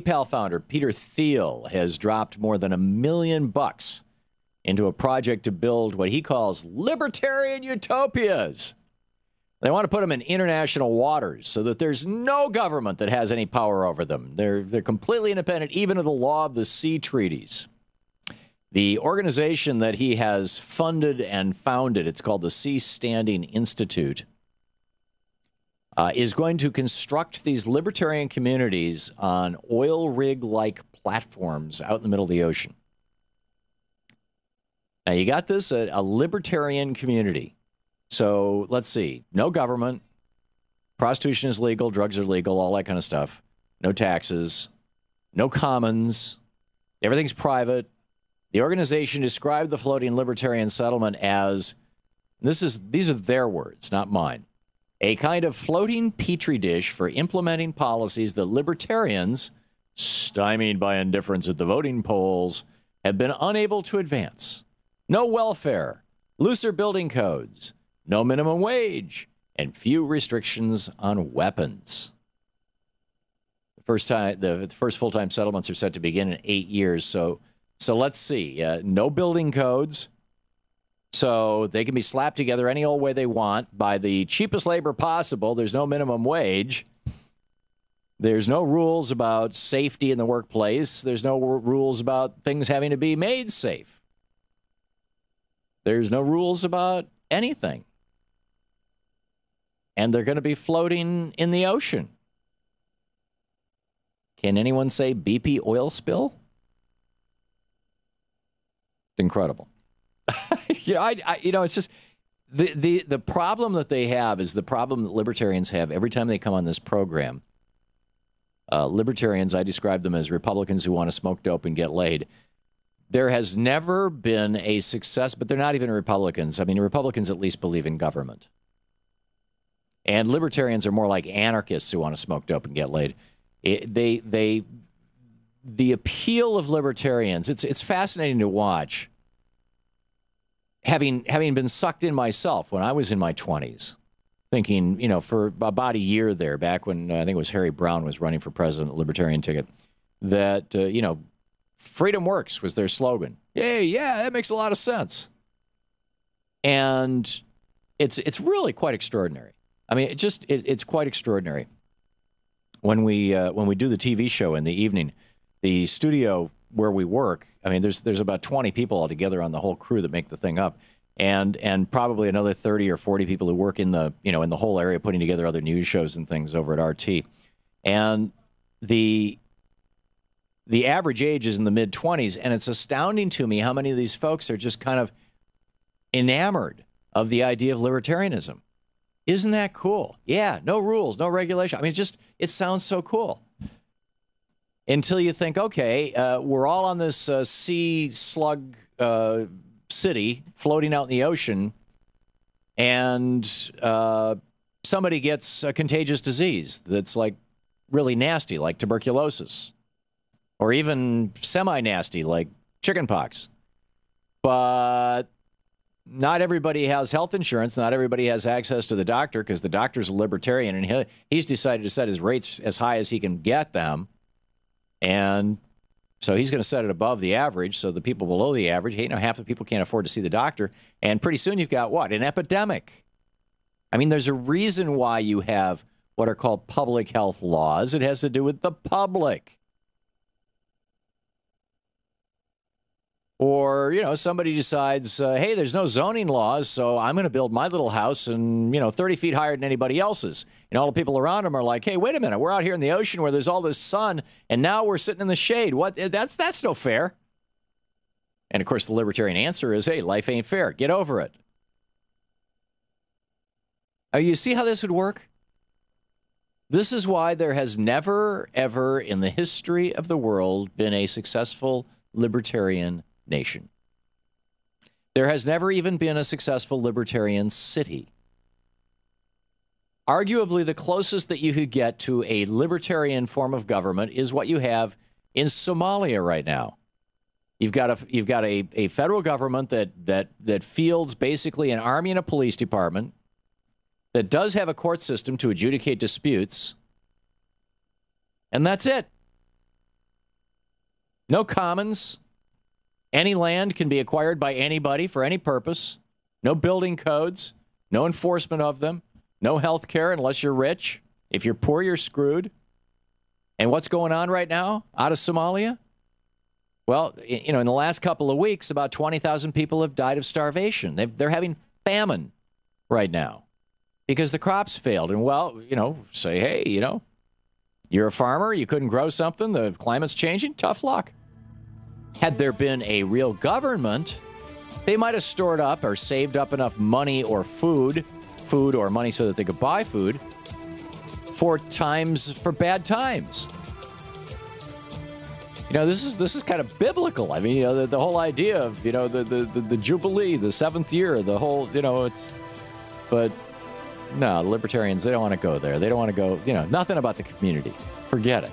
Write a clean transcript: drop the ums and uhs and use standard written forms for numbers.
PayPal founder Peter Thiel has dropped more than $1 million into a project to build what he calls libertarian utopias. They want to put them in international waters so that there's no government that has any power over them. They're completely independent, even of the law of the sea treaties. The organization that he has funded and founded, it's called the Sea Standing Institute, is going to construct these libertarian communities on oil rig-like platforms out in the middle of the ocean. Now, you got this, a libertarian community. So let's see. No government. Prostitution is legal. Drugs are legal. All that kind of stuff. No taxes. No commons. Everything's private. The organization described the floating libertarian settlement as, these are their words, not mine, a kind of floating petri dish for implementing policies that libertarians, stymied by indifference at the voting polls, have been unable to advance. No welfare, looser building codes, no minimum wage, and few restrictions on weapons. The first full-time settlements are set to begin in 8 years. So let's see. No building codes. So they can be slapped together any old way they want by the cheapest labor possible. There's no minimum wage. There's no rules about safety in the workplace. There's no rules about things having to be made safe. There's no rules about anything. And they're going to be floating in the ocean. Can anyone say BP oil spill? It's incredible. It's just the problem that they have is the problem that libertarians have every time they come on this program. Libertarians, I describe them as Republicans who want to smoke dope and get laid. There has never been a success, but they're not even Republicans. I mean, Republicans at least believe in government. And libertarians are more like anarchists who want to smoke dope and get laid. The appeal of libertarians, it's fascinating to watch. Having been sucked in myself when I was in my 20s, thinking, for about a year there, back when I think it was Harry Brown was running for president, Libertarian ticket, that, freedom works was their slogan. Yeah, that makes a lot of sense. And it's really quite extraordinary. I mean, it's quite extraordinary. When we do the TV show in the evening, the studio where we work, I mean, there's about 20 people altogether on the whole crew that make the thing up, and probably another 30 or 40 people who work in the in the whole area putting together other news shows and things over at RT. And the average age is in the mid-20s, and it's astounding to me how many of these folks are just kind of enamored of the idea of libertarianism. Isn't that cool? Yeah, no rules, no regulation. I mean, it sounds so cool. Until you think, okay, we're all on this sea slug city floating out in the ocean, and somebody gets a contagious disease that's like really nasty, like tuberculosis, or even semi-nasty, like chickenpox. But not everybody has health insurance. Not everybody has access to the doctor because the doctor's a libertarian, and he's decided to set his rates as high as he can get them. And so he's going to set it above the average, so the people below the average, half the people can't afford to see the doctor. And pretty soon you've got what? An epidemic. I mean, there's a reason why you have what are called public health laws. It has to do with the public. Or, somebody decides, hey, there's no zoning laws, so I'm going to build my little house and, 30 feet higher than anybody else's. And all the people around them are like, hey, wait a minute, we're out here in the ocean where there's all this sun, and now we're sitting in the shade. What? That's no fair. And, of course, the libertarian answer is, hey, life ain't fair. Get over it. You see how this would work? This is why there has never, ever in the history of the world been a successful libertarian nation. There has never even been a successful libertarian city. Arguably, the closest that you could get to a libertarian form of government is what you have in Somalia right now. You've got a federal government that fields basically an army and a police department that does have a court system to adjudicate disputes, and that's it. No commons. Any land can be acquired by anybody for any purpose. No building codes. No enforcement of them. No health care unless you're rich. If you're poor, you're screwed. And what's going on right now out of Somalia? Well, in the last couple of weeks, about 20,000 people have died of starvation. They're having famine right now because the crops failed. And, say, hey, you're a farmer, you couldn't grow something, the climate's changing, tough luck. Had there been a real government, they might have stored up or saved up enough money or food or money so that they could buy food for bad times. This is kind of biblical. I mean, the whole idea of, the Jubilee, the seventh year, the whole, but no, the libertarians, they don't want to go there. They don't want to go, nothing about the community. Forget it.